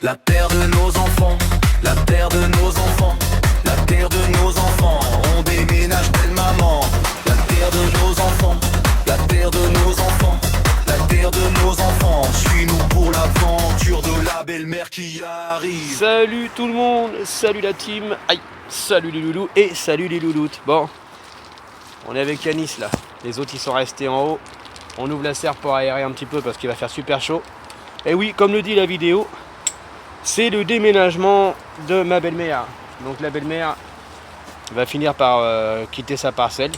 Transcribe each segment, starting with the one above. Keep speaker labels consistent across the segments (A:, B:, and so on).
A: La terre de nos enfants, la terre de nos enfants, la terre de nos enfants. On déménage belle maman. La terre de nos enfants, la terre de nos enfants, la terre de nos enfants. Suis-nous pour l'aventure de la belle-mère qui arrive.
B: Salut tout le monde, salut la team. Aïe, salut les loulous et salut les louloutes. Bon, on est avec Yanis là. Les autres ils sont restés en haut. On ouvre la serre pour aérer un petit peu parce qu'il va faire super chaud. Et oui, comme le dit la vidéo, c'est le déménagement de ma belle-mère. Donc la belle-mère va finir par quitter sa parcelle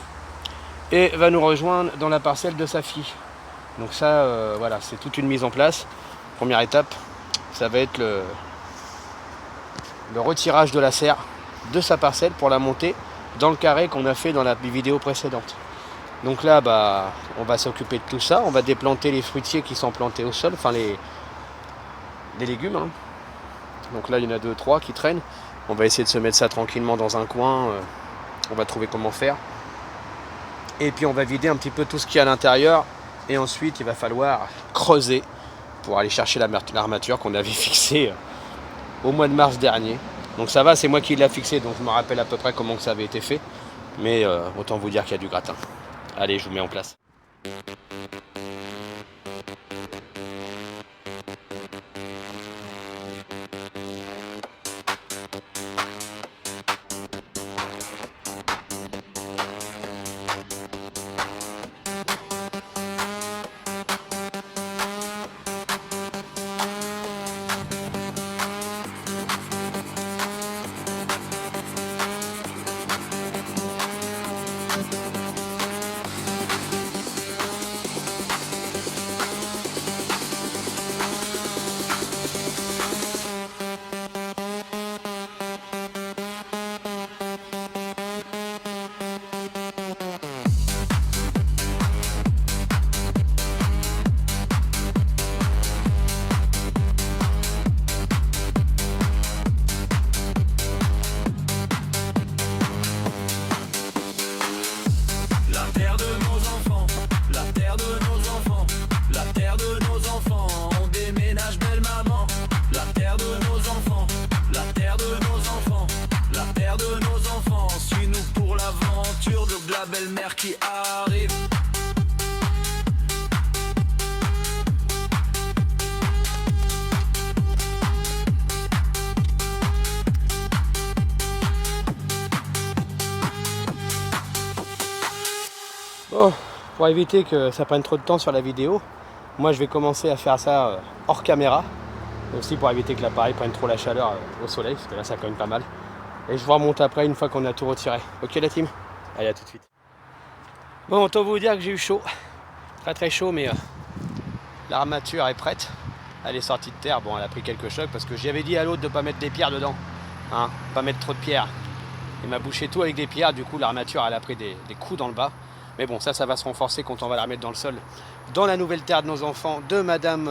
B: et va nous rejoindre dans la parcelle de sa fille. Donc ça, voilà, c'est toute une mise en place. Première étape, ça va être le retirage de la serre de sa parcelle pour la monter dans le carré qu'on a fait dans la vidéo précédente. Donc là, bah, on va s'occuper de tout ça. On va déplanter les fruitiers qui sont plantés au sol, enfin les légumes. Hein. Donc là, il y en a 2-3 qui traînent. On va essayer de se mettre ça tranquillement dans un coin. On va trouver comment faire. Et puis on va vider un petit peu tout ce qu'il y a à l'intérieur. Et ensuite, il va falloir creuser pour aller chercher l'armature qu'on avait fixée au mois de mars dernier. Donc ça va, c'est moi qui l'ai fixé, donc je me rappelle à peu près comment que ça avait été fait. Mais autant vous dire qu'il y a du gratin. Allez, je vous mets en place.
A: Belle-mère qui arrive.
B: Bon, pour éviter que ça prenne trop de temps sur la vidéo, moi je vais commencer à faire ça hors caméra. Aussi pour éviter que l'appareil prenne trop la chaleur au soleil, parce que là ça cogne pas mal. Et je vous remonte après une fois qu'on a tout retiré. Ok la team? Allez, à tout de suite. Bon, autant vous dire que j'ai eu chaud. Très très chaud, mais l'armature est prête. Elle est sortie de terre. Bon, elle a pris quelques chocs parce que j'y avais dit à l'autre de ne pas mettre des pierres dedans. Hein, pas mettre trop de pierres. Il m'a bouché tout avec des pierres. Du coup, l'armature, elle a pris des coups dans le bas. Mais bon, ça va se renforcer quand on va la remettre dans le sol. Dans la nouvelle terre de nos enfants, de madame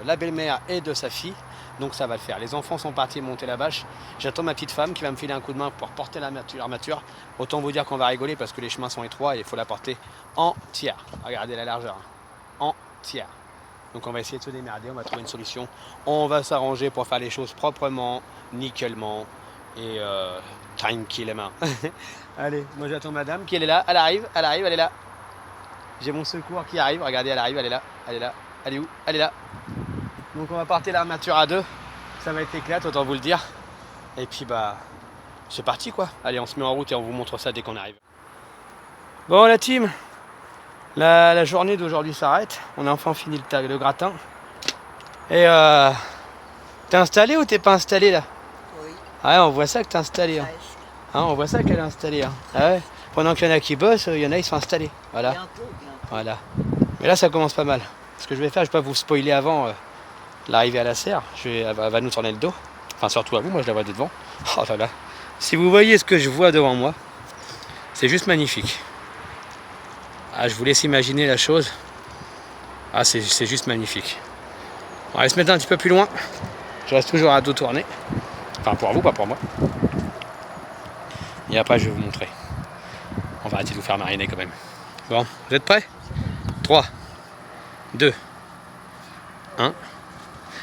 B: la belle-mère et de sa fille. Donc ça va le faire. Les enfants sont partis monter la bâche. J'attends ma petite femme qui va me filer un coup de main pour porter l'armature. Autant vous dire qu'on va rigoler parce que les chemins sont étroits et il faut la porter entière. Regardez la largeur. Entière. Donc on va essayer de se démerder, on va trouver une solution. On va s'arranger pour faire les choses proprement, nickelement et tranquillement. Allez, moi j'attends madame qui elle est là. Elle arrive, elle est là. J'ai mon secours qui arrive. Regardez, elle arrive, elle est là. Elle est où? Elle est là. Donc on va porter l'armature à deux, ça va être éclate, autant vous le dire. Et puis bah, c'est parti quoi. Allez, on se met en route et on vous montre ça dès qu'on arrive. Bon la team, la journée d'aujourd'hui s'arrête. On a enfin fini le gratin. Et t'es installé ou t'es pas installé là?
C: Oui.
B: Ouais, on voit ça que t'es installé. Hein. Hein, on voit ça qu'elle est installée. Hein. Ah ouais. Pendant qu'il y en a qui bossent, il y en a ils sont installés. Voilà.
C: Bientôt.
B: Voilà. Mais là ça commence pas mal. Ce que je vais faire, je vais pas vous spoiler avant l'arrivée à la serre. Elle va nous tourner le dos. Enfin surtout à vous, moi je la vois de devant. Oh là là. Si vous voyez ce que je vois devant moi, c'est juste magnifique. Ah, je vous laisse imaginer la chose. Ah, c'est juste magnifique. On va se mettre un petit peu plus loin. Je reste toujours à dos tourné. Enfin pour vous, pas pour moi. Et après je vais vous montrer. On va arrêter de vous faire mariner quand même. Bon, vous êtes prêts? 3, 2, 1.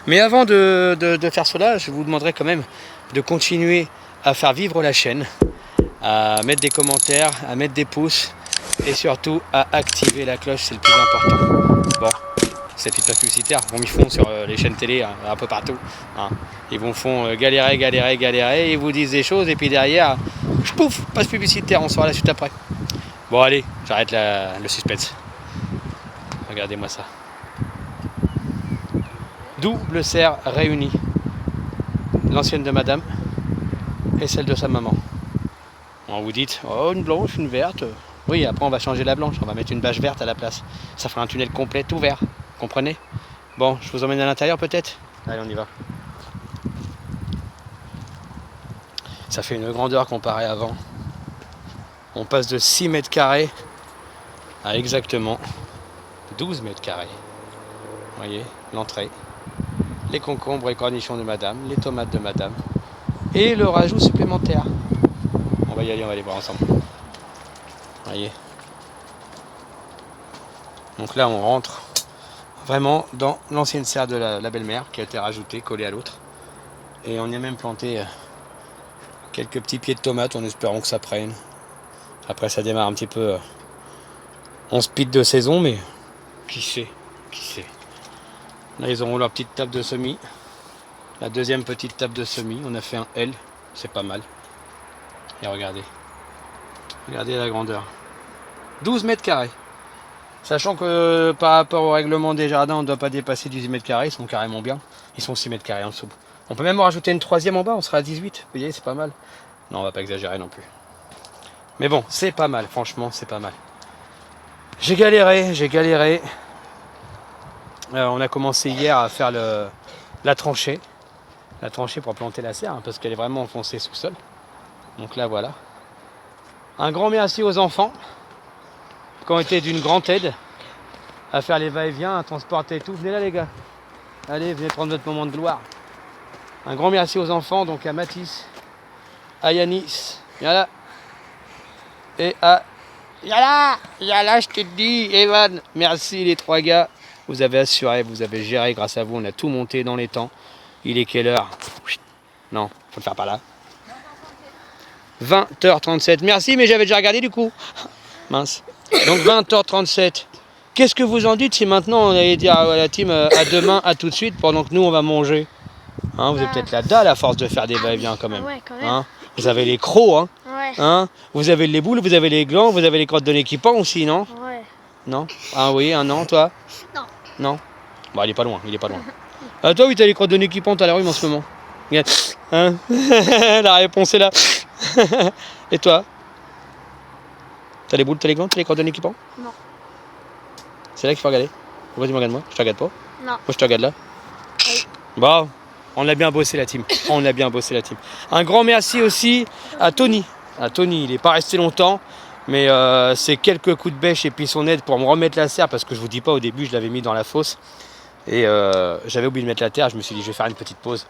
B: Mais avant de faire cela, je vous demanderai quand même de continuer à faire vivre la chaîne, à mettre des commentaires, à mettre des pouces et surtout à activer la cloche, c'est le plus important. Bon, c'est petite publicitaire, ils font sur les chaînes télé un peu partout. Hein. Ils vous font galérer, ils vous disent des choses et puis derrière, pouf, passe publicitaire, on sera la suite après. Bon allez, j'arrête le suspense. Regardez-moi ça. Double serre réunie. L'ancienne de madame et celle de sa maman. Bon, vous dites, oh une blanche, une verte. Oui, après on va changer la blanche, on va mettre une bâche verte à la place. Ça fera un tunnel complet tout vert, comprenez? Bon, je vous emmène à l'intérieur peut-être? Allez, on y va. Ça fait une grandeur comparée à avant. On passe de 6 mètres carrés à exactement 12 mètres carrés. Vous voyez, l'entrée, les concombres et cornichons de madame, les tomates de madame et le rajout supplémentaire. On va y aller, on va les voir ensemble. Vous voyez. Donc là, on rentre vraiment dans l'ancienne serre de la belle-mère qui a été rajoutée, collée à l'autre. Et on y a même planté quelques petits pieds de tomates en espérant que ça prenne. Après, ça démarre un petit peu en speed de saison, mais qui sait, qui sait. Là, ils auront leur petite table de semis. La deuxième petite table de semis, on a fait un L, c'est pas mal. Et regardez, regardez la grandeur. 12 mètres carrés. Sachant que par rapport au règlement des jardins, on ne doit pas dépasser 18 mètres carrés, ils sont carrément bien. Ils sont 6 mètres carrés en dessous. On peut même en rajouter une troisième en bas, on sera à 18. Vous voyez, c'est pas mal. Non, on va pas exagérer non plus. Mais bon, c'est pas mal, franchement, c'est pas mal. J'ai galéré, j'ai galéré. On a commencé hier à faire la tranchée. La tranchée pour planter la serre, hein, parce qu'elle est vraiment enfoncée sous sol. Donc là, voilà. Un grand merci aux enfants qui ont été d'une grande aide à faire les va-et-vient, à transporter tout. Venez là, les gars. Allez, venez prendre votre moment de gloire. Un grand merci aux enfants, donc à Mathis, à Yanis, voilà, et à Yala, je te dis, Evan. Merci les trois gars. Vous avez assuré, vous avez géré grâce à vous. On a tout monté dans les temps. Il est quelle heure? Non, faut le faire par là. 20h37. Merci, mais j'avais déjà regardé du coup. Mince. Donc 20h37. Qu'est-ce que vous en dites si maintenant on allait dire à la team à demain, à tout de suite, pendant que nous on va manger? Hein, vous avez peut-être la dalle à force de faire des va-et-vient quand même.
C: Ouais, quand même.
B: Hein, vous avez les crocs, hein,
C: Ouais.
B: hein. Vous avez les boules, vous avez les glands, vous avez les crottes de l'équipement aussi, non?
C: Ouais.
B: Non? Ah oui, un non, toi?
C: Non.
B: Non? Bon, il est pas loin, il est pas loin. Ah, toi, oui, t'as les crottes de l'équipement, t'as la rhume en ce moment. Regarde. Hein. La réponse est là. Et toi? T'as les boules, t'as les glands, t'as les crottes de l'équipement?
C: Non.
B: C'est là qu'il faut regarder. Vas-y, regarde-moi, je te regarde pas.
C: Non.
B: Moi, je te regarde là.
C: Oui.
B: Bon, on a bien bossé la team. On a bien bossé la team. Un grand merci aussi à Tony. À Tony, il n'est pas resté longtemps, mais c'est quelques coups de bêche et puis son aide pour me remettre la serre, parce que je vous dis pas, au début, je l'avais mis dans la fosse. Et j'avais oublié de mettre la terre, je me suis dit, je vais faire une petite pause.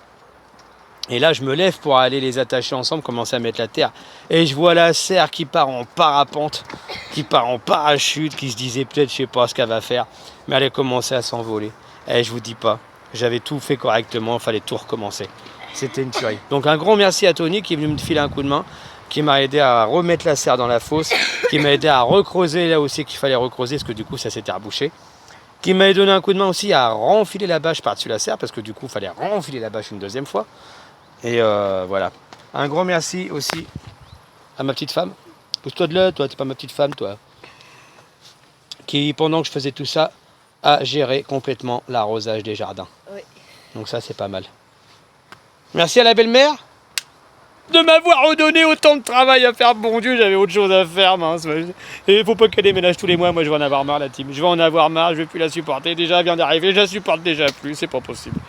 B: Et là, je me lève pour aller les attacher ensemble, commencer à mettre la terre. Et je vois la serre qui part en parapente, qui part en parachute, qui se disait peut-être, je sais pas ce qu'elle va faire. Mais elle a commencé à s'envoler. Et je vous dis pas, j'avais tout fait correctement, il fallait tout recommencer. C'était une tuerie. Donc un grand merci à Tony qui est venu me filer un coup de main, qui m'a aidé à remettre la serre dans la fosse, qui m'a aidé à recreuser là aussi qu'il fallait recreuser, parce que du coup ça s'était rebouché. Qui m'a donné un coup de main aussi à renfiler la bâche par-dessus la serre, parce que du coup il fallait renfiler la bâche une deuxième fois. Et voilà. Un grand merci aussi à ma petite femme. Pousse-toi de là, toi, t'es pas ma petite femme, toi. Qui, pendant que je faisais tout ça, a géré complètement l'arrosage des jardins.
C: Oui.
B: Donc ça, c'est pas mal. Merci à la belle-mère de m'avoir redonné autant de travail à faire. Bon Dieu, j'avais autre chose à faire, mince. Et il faut pas qu'elle déménage tous les mois. Moi, je vais en avoir marre, la team. Je vais en avoir marre, je vais plus la supporter. Déjà, elle vient d'arriver, je la supporte déjà plus. C'est pas possible.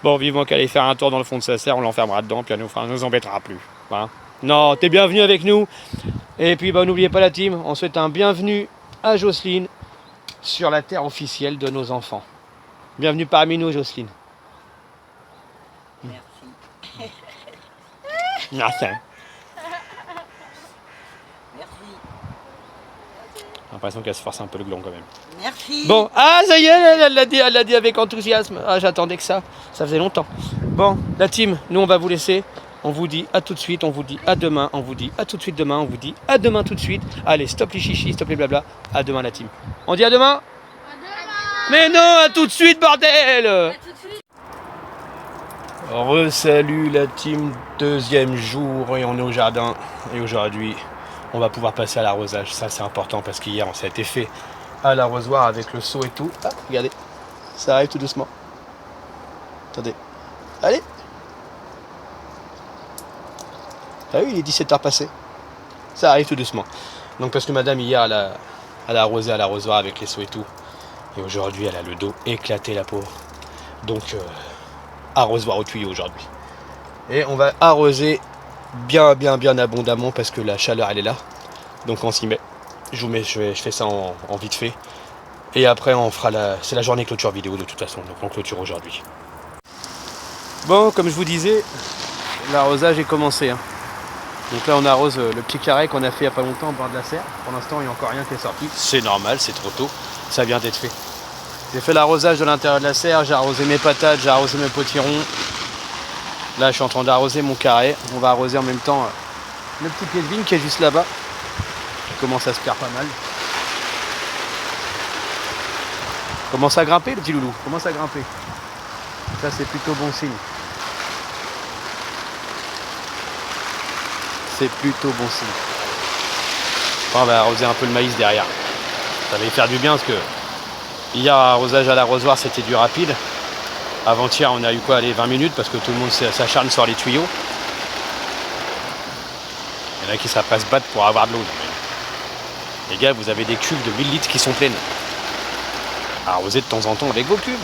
B: Bon, vivement qu'elle aille faire un tour dans le fond de sa serre, on l'enfermera dedans, puis elle nous embêtera plus. Voilà. Non, t'es bienvenue avec nous. Et puis, bah, n'oubliez pas la team, on souhaite un bienvenue à Jocelyne sur la terre officielle de nos enfants. Bienvenue parmi nous, Jocelyne.
D: Merci.
B: Merci.
D: Merci.
B: J'ai l'impression qu'elle se force un peu le gland quand même.
C: Merci.
B: Bon, ah ça y est, elle l'a dit avec enthousiasme. Ah, j'attendais que ça faisait longtemps. Bon, la team, nous on va vous laisser. On vous dit à tout de suite, on vous dit à demain, on vous dit à tout de suite demain, on vous dit à demain tout de suite. Allez, stop les chichis, stop les blabla. À demain la team. On dit à demain ? Mais non, à tout de suite, bordel! Re-salut la team, deuxième jour et on est au jardin. Et aujourd'hui, on va pouvoir passer à l'arrosage. Ça, c'est important parce qu'hier, on s'est été fait à l'arrosoir avec le seau et tout. Ah, regardez, ça arrive tout doucement. Attendez, allez! Ah oui, il est 17h passé. Ça arrive tout doucement. Donc, parce que madame, hier, elle a arrosé à l'arrosoir avec les seaux et tout. Et aujourd'hui, elle a le dos éclaté, la pauvre. Donc, arrosoir au tuyau aujourd'hui. Et on va arroser bien abondamment parce que la chaleur, elle est là. Donc, on s'y met. Je fais ça en vite fait. Et après, on fera c'est la journée clôture vidéo de toute façon. Donc, on clôture aujourd'hui. Bon, comme je vous disais, l'arrosage est commencé. Donc là, on arrose le petit carré qu'on a fait il n'y a pas longtemps au bord de la serre. Pour l'instant, il n'y a encore rien qui est sorti. C'est normal, c'est trop tôt. Ça vient d'être fait. J'ai fait l'arrosage de l'intérieur de la serre, j'ai arrosé mes patates, j'ai arrosé mes potirons. Là, je suis en train d'arroser mon carré. On va arroser en même temps le petit pied de vigne qui est juste là-bas. Il commence à se faire pas mal. Commence à grimper, le petit loulou. Commence à grimper. Ça, c'est plutôt bon signe. C'est plutôt bon signe. Enfin, on va arroser un peu le maïs derrière. Ça va y faire du bien parce que hier, arrosage à l'arrosoir, c'était du rapide. Avant-hier, on a eu quoi, allez, 20 minutes parce que tout le monde s'acharne sur les tuyaux. Il y en a qui seraient prêts à se battre pour avoir de l'eau. Les gars, vous avez des cuves de 1000 litres qui sont pleines. Arrosez de temps en temps avec vos cuves.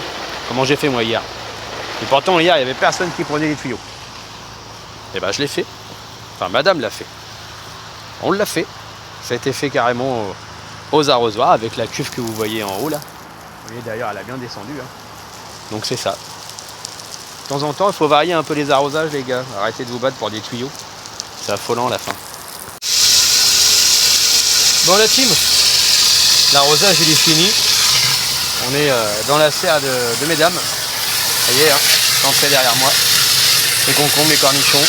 B: Comment j'ai fait moi hier. Et pourtant, hier, il n'y avait personne qui prenait les tuyaux. Et ben, je l'ai fait. Enfin, madame l'a fait. On l'a fait. Ça a été fait carrément aux arrosoirs avec la cuve que vous voyez en haut là. Vous voyez d'ailleurs, elle a bien descendu. Donc c'est ça. De temps en temps, il faut varier un peu les arrosages, les gars. Arrêtez de vous battre pour des tuyaux. C'est affolant à la fin. Bon, la team, l'arrosage il est fini. On est dans la serre de mesdames. Ça y est, rentrez derrière moi. Les concombres, les cornichons,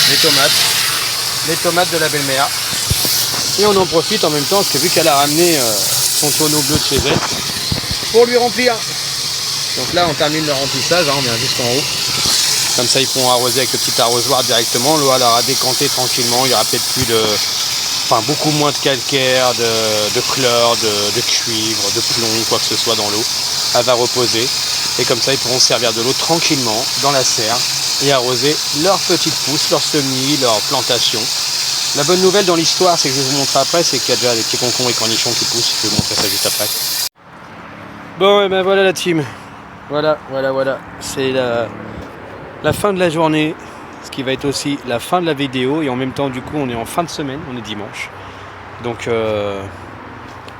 B: les tomates de la belle-mère. Et on en profite en même temps parce que vu qu'elle a ramené son tonneau bleu de chez elle pour lui remplir. Donc là on termine le remplissage, on vient jusqu'en haut. Comme ça ils pourront arroser avec le petit arrosoir directement. L'eau elle aura décanté tranquillement, il y aura peut-être plus de. Enfin beaucoup moins de calcaire, de chlore, de cuivre, de plomb, quoi que ce soit dans l'eau. Elle va reposer. Et comme ça ils pourront se servir de l'eau tranquillement dans la serre et arroser leurs petites pousses, leurs semis, leurs plantations. La bonne nouvelle dans l'histoire, c'est que je vais vous montrer après, c'est qu'il y a déjà des petits concombres et cornichons qui poussent. Je vais vous montrer ça juste après. Bon, et ben voilà la team. Voilà. C'est la fin de la journée, ce qui va être aussi la fin de la vidéo. Et en même temps, du coup, on est en fin de semaine, on est dimanche. Donc,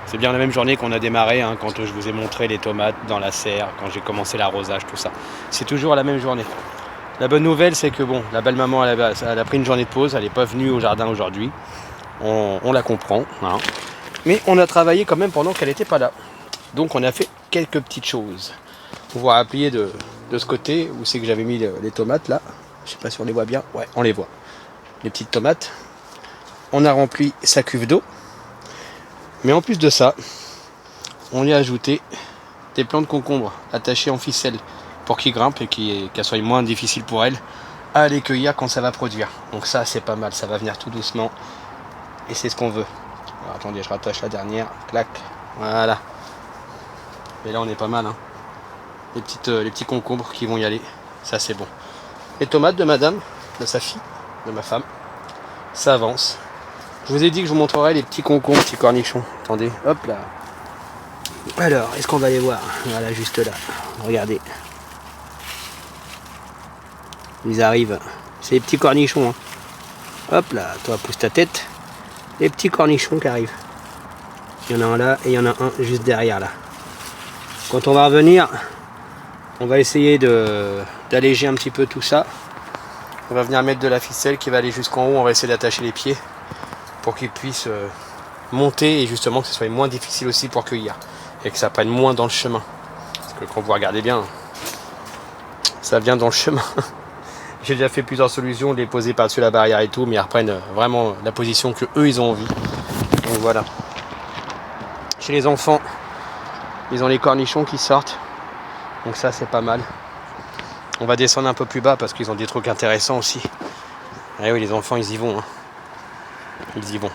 B: c'est bien la même journée qu'on a démarré quand je vous ai montré les tomates dans la serre, quand j'ai commencé l'arrosage, tout ça. C'est toujours la même journée. La bonne nouvelle, c'est que bon, la belle maman, elle a pris une journée de pause, elle n'est pas venue au jardin aujourd'hui. On la comprend, mais on a travaillé quand même pendant qu'elle n'était pas là. Donc on a fait quelques petites choses. On va appuyer de ce côté où c'est que j'avais mis les tomates là. Je sais pas si on les voit bien. Ouais, on les voit. Les petites tomates. On a rempli sa cuve d'eau. Mais en plus de ça, on y a ajouté des plants de concombre attachés en ficelle pour qu'ils grimpent et qu'elle soit moins difficile pour elle à les cueillir quand ça va produire. Donc ça c'est pas mal, ça va venir tout doucement et c'est ce qu'on veut. Alors, attendez, je rattache la dernière, clac, voilà. Et là on est pas mal, les petits concombres qui vont y aller, ça c'est bon. Les tomates de madame, de sa fille, de ma femme, ça avance. Je vous ai dit que je vous montrerai les petits concombres, petits cornichons. Attendez, hop là. Alors, est-ce qu'on va les voir? Voilà, juste là, regardez. Ils arrivent, c'est les petits cornichons. Hop là, toi pousse ta tête. Les petits cornichons qui arrivent. Il y en a un là et il y en a un juste derrière là. Quand on va revenir, on va essayer d'alléger un petit peu tout ça. On va venir mettre de la ficelle qui va aller jusqu'en haut. On va essayer d'attacher les pieds pour qu'ils puissent monter et justement que ce soit moins difficile aussi pour cueillir et que ça prenne moins dans le chemin. Parce que quand vous regardez bien, ça vient dans le chemin. J'ai déjà fait plusieurs solutions, les poser par-dessus la barrière et tout, mais ils reprennent vraiment la position que eux ils ont envie. Donc voilà. Chez les enfants, ils ont les cornichons qui sortent. Donc ça c'est pas mal. On va descendre un peu plus bas parce qu'ils ont des trucs intéressants aussi. Et oui, les enfants ils y vont. Hein. Ils y vont.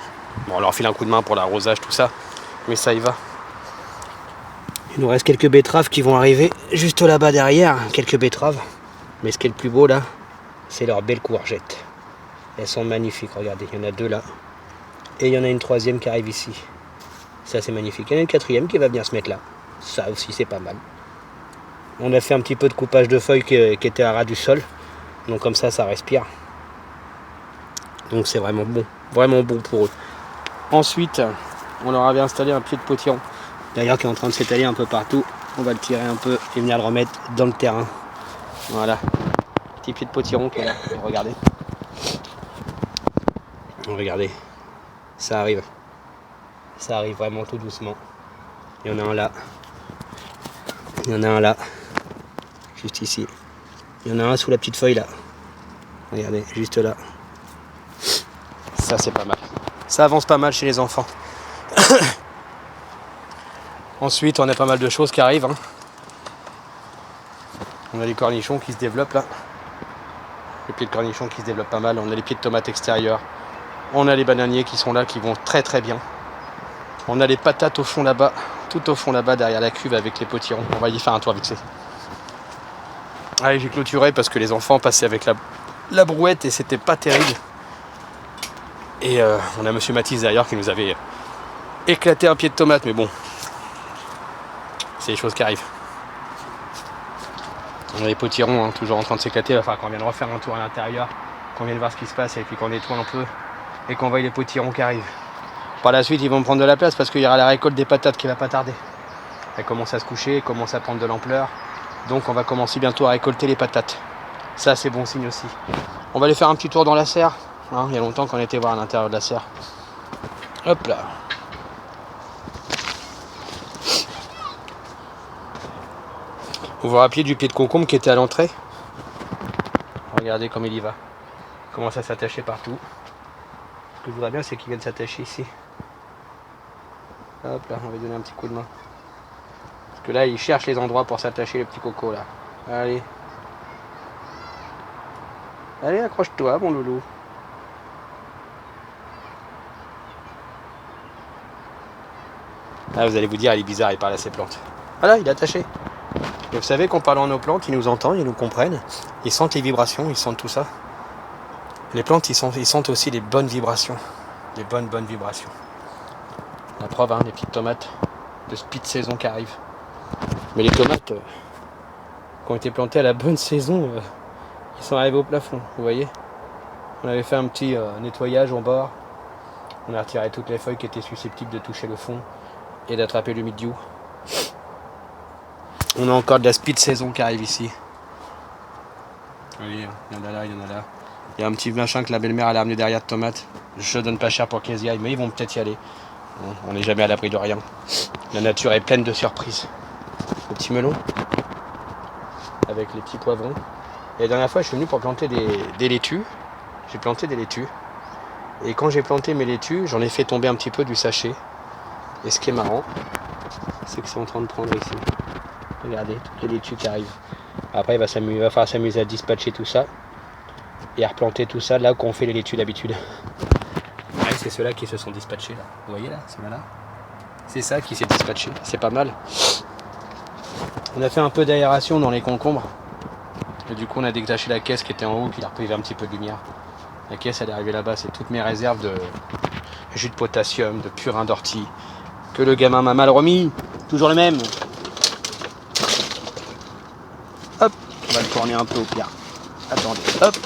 B: Bon, on leur file un coup de main pour l'arrosage, tout ça. Mais ça y va. Il nous reste quelques betteraves qui vont arriver juste là-bas derrière. Quelques betteraves. Mais ce qui est le plus beau là, c'est leurs belles courgettes. Elles sont magnifiques, regardez, il y en a 2 là. Et il y en a une 3e qui arrive ici. Ça c'est magnifique. Il y en a une 4e qui va bien se mettre là. Ça aussi c'est pas mal. On a fait un petit peu de coupage de feuilles qui était à ras du sol. Donc comme ça respire. Donc c'est vraiment bon pour eux. Ensuite, on leur avait installé un pied de potiron. D'ailleurs qui est en train de s'étaler un peu partout. On va le tirer un peu et venir le remettre dans le terrain. Voilà. Petit pied de potiron qui est là. Regardez. Regardez. Ça arrive. Ça arrive vraiment tout doucement. Il y en a un là. Il y en a un là. Juste ici. Il y en a un sous la petite feuille là. Regardez, juste là. Ça c'est pas mal. Ça avance pas mal chez les enfants. Ensuite, on a pas mal de choses qui arrivent. Hein. On a les cornichons qui se développent là. Les pieds de cornichons qui se développent pas mal. On a les pieds de tomates extérieurs. On a les bananiers qui sont là, qui vont très très bien. On a les patates au fond là-bas. Tout au fond là-bas, derrière la cuve avec les potirons. On va y faire un tour vite fait. Allez, j'ai clôturé parce que les enfants passaient avec la brouette et c'était pas terrible. Et on a monsieur Mathis d'ailleurs qui nous avait éclaté un pied de tomate, mais bon, c'est les choses qui arrivent. On a les potirons hein, toujours en train de s'éclater, il va falloir qu'on vienne refaire un tour à l'intérieur, qu'on vienne voir ce qui se passe et puis qu'on nettoie un peu et qu'on voie les potirons qui arrivent. Par la suite, ils vont prendre de la place parce qu'il y aura la récolte des patates qui va pas tarder. Elle commence à se coucher, elle commence à prendre de l'ampleur, donc on va commencer bientôt à récolter les patates. Ça, c'est bon signe aussi. On va aller faire un petit tour dans la serre. Hein, il y a longtemps qu'on était voir à l'intérieur de la serre. Hop là. Vous vous rappelez du pied de concombre qui était à l'entrée? Regardez comme il y va. Il commence à s'attacher partout. Ce que je voudrais bien, c'est qu'il vienne s'attacher ici. Hop là, on va lui donner un petit coup de main. Parce que là, il cherche les endroits pour s'attacher, le petit coco là. Allez. Allez, accroche-toi, mon loulou. Ah, vous allez vous dire, il est bizarre, il parle à ses plantes. Voilà, il est attaché. Et vous savez qu'en parlant à nos plantes, ils nous entendent, ils nous comprennent. Ils sentent les vibrations, ils sentent tout ça. Les plantes, ils sentent aussi les bonnes vibrations. Les bonnes vibrations. La preuve, hein, les petites tomates de speed saison qui arrivent. Mais les tomates qui ont été plantées à la bonne saison, ils sont arrivés au plafond, vous voyez. On avait fait un petit nettoyage en bord. On a retiré toutes les feuilles qui étaient susceptibles de toucher le fond et d'attraper le mildiou. On a encore de la speed saison qui arrive ici. Vous voyez, il y en a là, il y en a là. Il y a un petit machin que la belle-mère a amené derrière de tomates. Je donne pas cher pour qu'ils y aillent, mais ils vont peut-être y aller. On n'est jamais à l'abri de rien. La nature est pleine de surprises. Le petit melon avec les petits poivrons. Et la dernière fois, je suis venu pour planter des laitues. J'ai planté des laitues. Et quand j'ai planté mes laitues, j'en ai fait tomber un petit peu du sachet. Et ce qui est marrant, c'est que c'est en train de prendre ici. Regardez, toutes les laitues qui arrivent. Après, il va falloir s'amuser à dispatcher tout ça. Et à replanter tout ça là où on fait les laitues d'habitude. Ouais, c'est ceux-là qui se sont dispatchés là. Vous voyez là, ceux-là. C'est ça qui s'est dispatché. C'est pas mal. On a fait un peu d'aération dans les concombres. Et du coup, on a détaché la caisse qui était en haut, qui a repris un petit peu de lumière. La caisse, elle est arrivée là-bas. C'est toutes mes réserves de jus de potassium, de purin d'ortie, que le gamin m'a mal remis. Toujours le même. Hop, on va le tourner un peu au pire. Attendez, hop.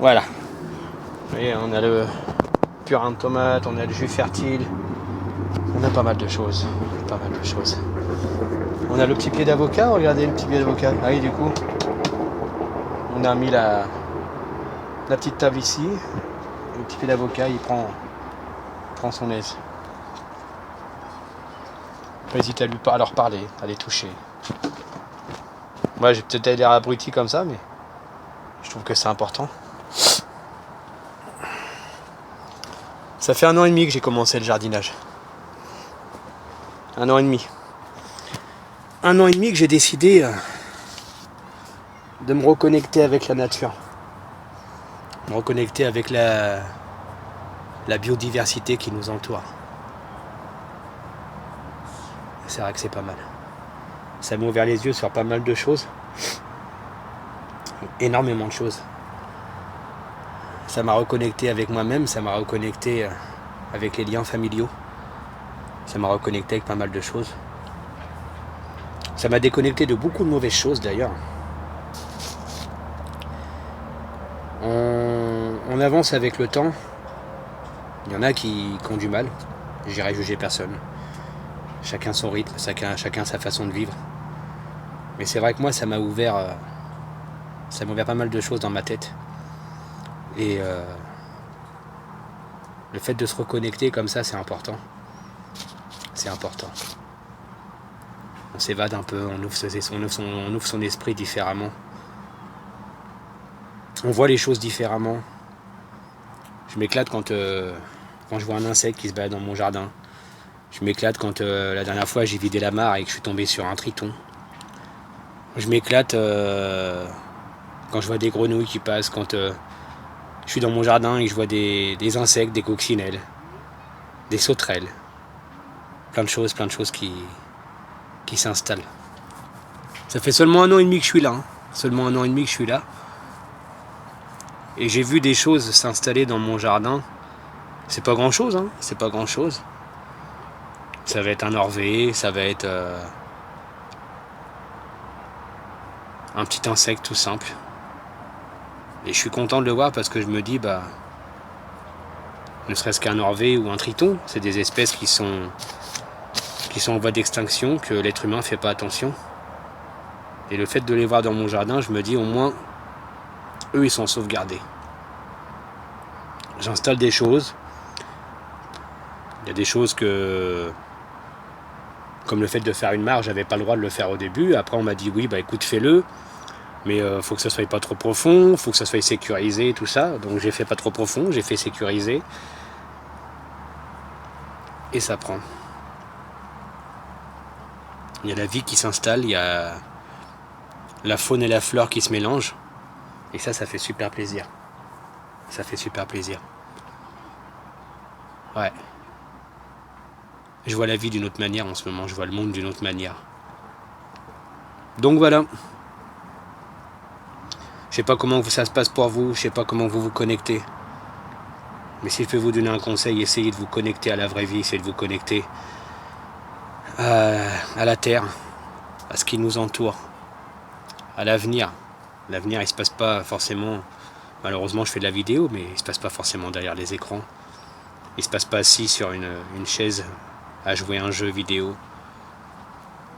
B: Voilà. Vous voyez, on a le purin de tomate, on a le jus fertile. On a pas mal de choses. On a le petit pied d'avocat, regardez le petit pied d'avocat. Ah oui, du coup, On a mis la petite table ici. Le petit pied d'avocat, il prend son aise. Pas hésiter à leur parler, à les toucher. Moi, j'ai peut-être l'air abruti comme ça, mais je trouve que c'est important. Ça fait 1 an et demi que j'ai commencé le jardinage. 1 an et demi. 1 an et demi que j'ai décidé de me reconnecter avec la nature. Me reconnecter avec la biodiversité qui nous entoure. C'est vrai que c'est pas mal. Ça m'a ouvert les yeux sur pas mal de choses. Énormément de choses. Ça m'a reconnecté avec moi-même, ça m'a reconnecté avec les liens familiaux. Ça m'a reconnecté avec pas mal de choses. Ça m'a déconnecté de beaucoup de mauvaises choses d'ailleurs. On avance avec le temps. Il y en a qui ont du mal. J'irai juger personne. Chacun son rythme, chacun sa façon de vivre. Mais c'est vrai que moi, ça m'a ouvert pas mal de choses dans ma tête. Et le fait de se reconnecter comme ça, c'est important. C'est important. On s'évade un peu, on ouvre son esprit différemment. On voit les choses différemment. Je m'éclate quand je vois un insecte qui se balade dans mon jardin. Je m'éclate quand la dernière fois j'ai vidé la mare et que je suis tombé sur un triton. Je m'éclate quand je vois des grenouilles qui passent, quand je suis dans mon jardin et que je vois des insectes, des coccinelles, des sauterelles. Plein de choses qui s'installent. Ça fait seulement 1 an et demi que je suis là. Seulement 1 an et demi que je suis là. Et j'ai vu des choses s'installer dans mon jardin. C'est pas grand chose, c'est pas grand chose. Ça va être un orvé, ça va être un petit insecte tout simple. Et je suis content de le voir parce que je me dis, ne serait-ce qu'un orvé ou un triton, c'est des espèces qui sont en voie d'extinction, que l'être humain ne fait pas attention. Et le fait de les voir dans mon jardin, je me dis au moins, eux ils sont sauvegardés. J'installe des choses. Il y a des choses que, comme le fait de faire une mare, j'avais pas le droit de le faire au début. Après on m'a dit oui, écoute, fais-le. Mais faut que ça soit pas trop profond, faut que ça soit sécurisé, tout ça. Donc j'ai fait pas trop profond, j'ai fait sécuriser. Et ça prend. Il y a la vie qui s'installe, il y a la faune et la flore qui se mélangent. Et ça fait super plaisir. Ça fait super plaisir. Ouais. Je vois la vie d'une autre manière en ce moment, je vois le monde d'une autre manière. Donc voilà. Je sais pas comment ça se passe pour vous, je sais pas comment vous vous connectez. Mais si je peux vous donner un conseil, essayez de vous connecter à la vraie vie, essayez de vous connecter à la terre, à ce qui nous entoure, à l'avenir. L'avenir, il se passe pas forcément, malheureusement je fais de la vidéo, mais il se passe pas forcément derrière les écrans. Il se passe pas assis sur une chaise à jouer à un jeu vidéo.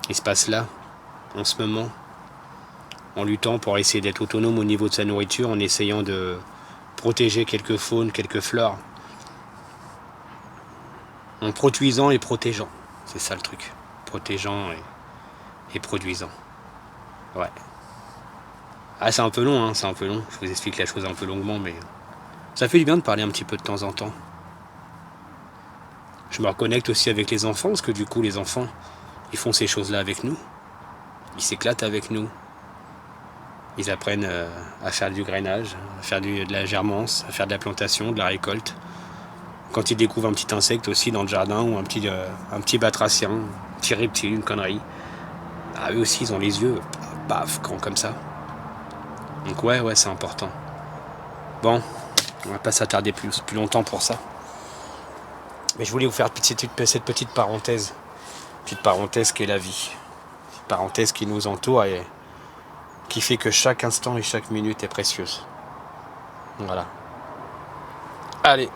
B: Il se passe là, en ce moment, en luttant pour essayer d'être autonome au niveau de sa nourriture, en essayant de protéger quelques faunes, quelques flores, en produisant et protégeant. C'est ça le truc. Protégeant et produisant. Ouais. Ah, c'est un peu long, c'est un peu long. Je vous explique la chose un peu longuement, mais ça fait du bien de parler un petit peu de temps en temps. Je me reconnecte aussi avec les enfants, parce que du coup, les enfants, ils font ces choses-là avec nous. Ils s'éclatent avec nous. Ils apprennent à faire du grainage, à faire de la germance, à faire de la plantation, de la récolte. Quand ils découvrent un petit insecte aussi dans le jardin, ou un petit batracien, un petit reptile, une connerie, eux aussi, ils ont les yeux, paf, grands comme ça. Donc ouais, c'est important. Bon, on va pas s'attarder plus longtemps pour ça. Mais je voulais vous faire cette petite parenthèse. Petite parenthèse qui est la vie. Petite parenthèse qui nous entoure et qui fait que chaque instant et chaque minute est précieuse. Voilà. Allez,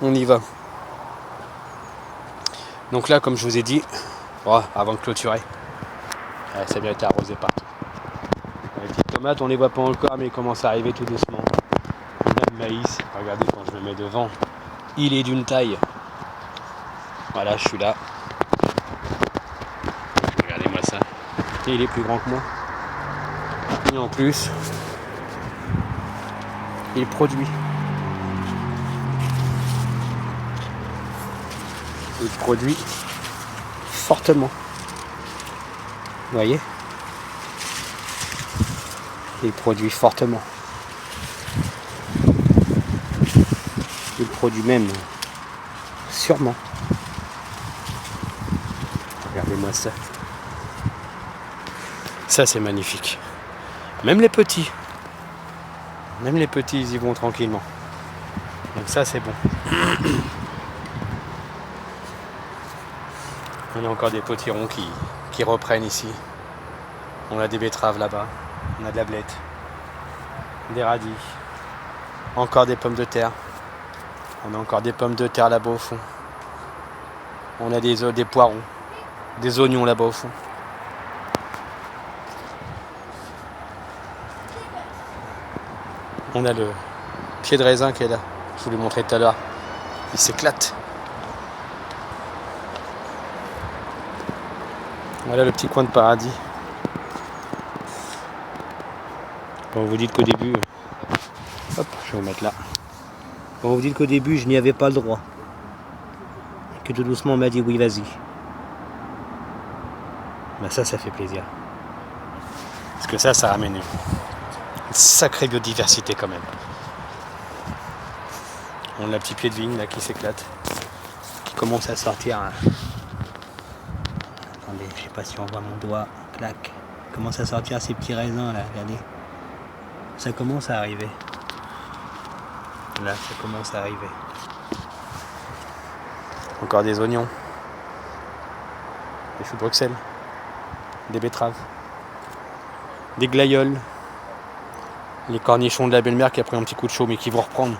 B: on y va. Donc là, comme je vous ai dit, avant de clôturer, ça vient être arrosé partout. Les petites tomates tomates, on les voit pas encore, mais ils commencent à arriver tout doucement. On a le maïs, regardez quand je le mets devant, il est d'une taille. Voilà, je suis là. Regardez-moi ça. Et il est plus grand que moi. Et en plus, il produit. Il produit fortement. Vous voyez? Il produit fortement. Il produit même sûrement. Regardez-moi ça. Ça c'est magnifique. Même les petits, ils y vont tranquillement. Donc ça c'est bon. On a encore des potirons qui reprennent ici. On a des betteraves là-bas. On a de la blette. Des radis. Encore des pommes de terre. On a encore des pommes de terre là-bas au fond. On a des poireaux. Des oignons là-bas au fond. On a le pied de raisin qui est là. Je vous l'ai montré tout à l'heure. Il s'éclate. Voilà le petit coin de paradis. Bon, vous dites qu'au début... Hop, je vais vous mettre là. Bon, vous dites qu'au début, je n'y avais pas le droit. Et que tout doucement, on m'a dit oui, vas-y. Ben ça fait plaisir. Parce que ça ramène une sacrée biodiversité quand même. On a le petit pied de vigne là qui s'éclate. Qui commence à sortir. Hein. Attendez, je sais pas si on voit mon doigt. Clac. Commence à sortir ces petits raisins là, regardez. Ça commence à arriver. Là, ça commence à arriver. Encore des oignons. Des choux de Bruxelles. Des betteraves. Des glaïeuls. Les cornichons de la belle-mère qui a pris un petit coup de chaud mais qui vont reprendre.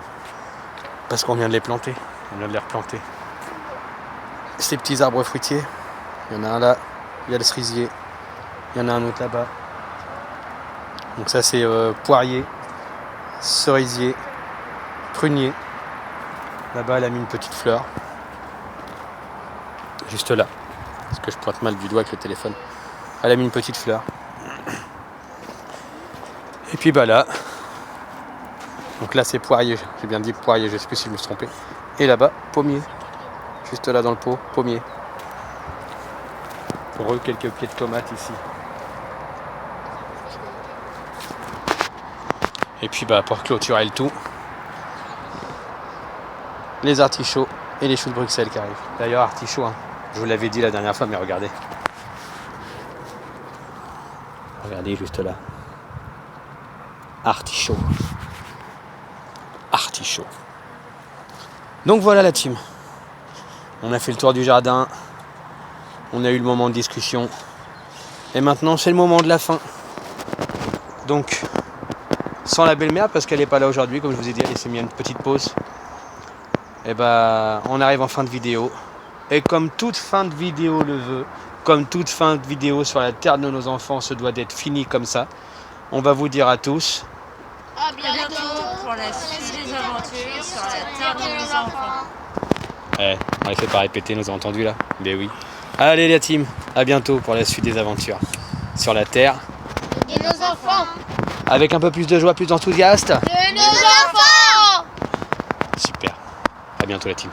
B: Parce qu'on vient de les planter. On vient de les replanter. Ces petits arbres fruitiers. Il y en a un là. Il y a le cerisier. Il y en a un autre là-bas. Donc ça c'est poirier, cerisier, prunier. Là-bas elle a mis une petite fleur. Juste là. Parce que je pointe mal du doigt avec le téléphone. Elle a mis une petite fleur. Et puis bah là. Donc là c'est poirier. J'ai bien dit poirier, je sais plus si je me suis trompé. Et là-bas, pommier. Juste là dans le pot, pommier. Pour eux, quelques pieds de tomates ici. Et puis bah pour clôturer le tout, les artichauts et les choux de Bruxelles qui arrivent. D'ailleurs artichauts, hein, je vous l'avais dit la dernière fois, mais regardez. Regardez juste là. Artichaut. Artichaut. Donc voilà la team. On a fait le tour du jardin. On a eu le moment de discussion. Et maintenant c'est le moment de la fin. Donc sans la belle-mère parce qu'elle n'est pas là aujourd'hui, comme je vous ai dit, elle s'est mis une petite pause. Et bah on arrive en fin de vidéo. Et comme toute fin de vidéo le veut, comme toute fin de vidéo sur la terre de nos enfants se doit d'être finie comme ça, on va vous dire à tous
C: à bientôt pour la suite des aventures sur la terre de nos enfants.
B: On les fait pas répéter, nous a entendu là. Ben oui. Allez la team, à bientôt pour la suite des aventures sur la terre
C: Et nos enfants.
B: avec un peu plus de joie, plus d'enthousiasme.
C: De nos enfants.
B: Super. À bientôt la team.